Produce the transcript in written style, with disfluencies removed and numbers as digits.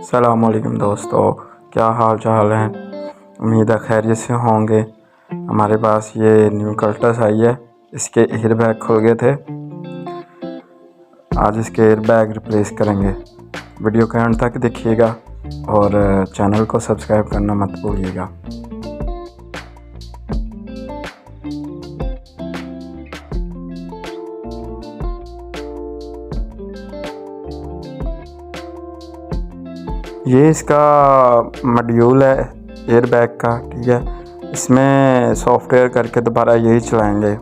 अस्सलामुअलैकुम दोस्तों, क्या हाल चाल है। उम्मीद है खैरियत से होंगे। हमारे पास ये न्यू कल्टस आई है। इसके एयर बैग खुल गए थे। आज इसके एयर बैग रिप्लेस करेंगे। वीडियो के अंत तक देखिएगा और चैनल को सब्सक्राइब करना मत भूलिएगा। ये इसका मॉड्यूल है एयर बैग का, ठीक है। इसमें सॉफ्टवेयर करके दोबारा यही चलाएंगे।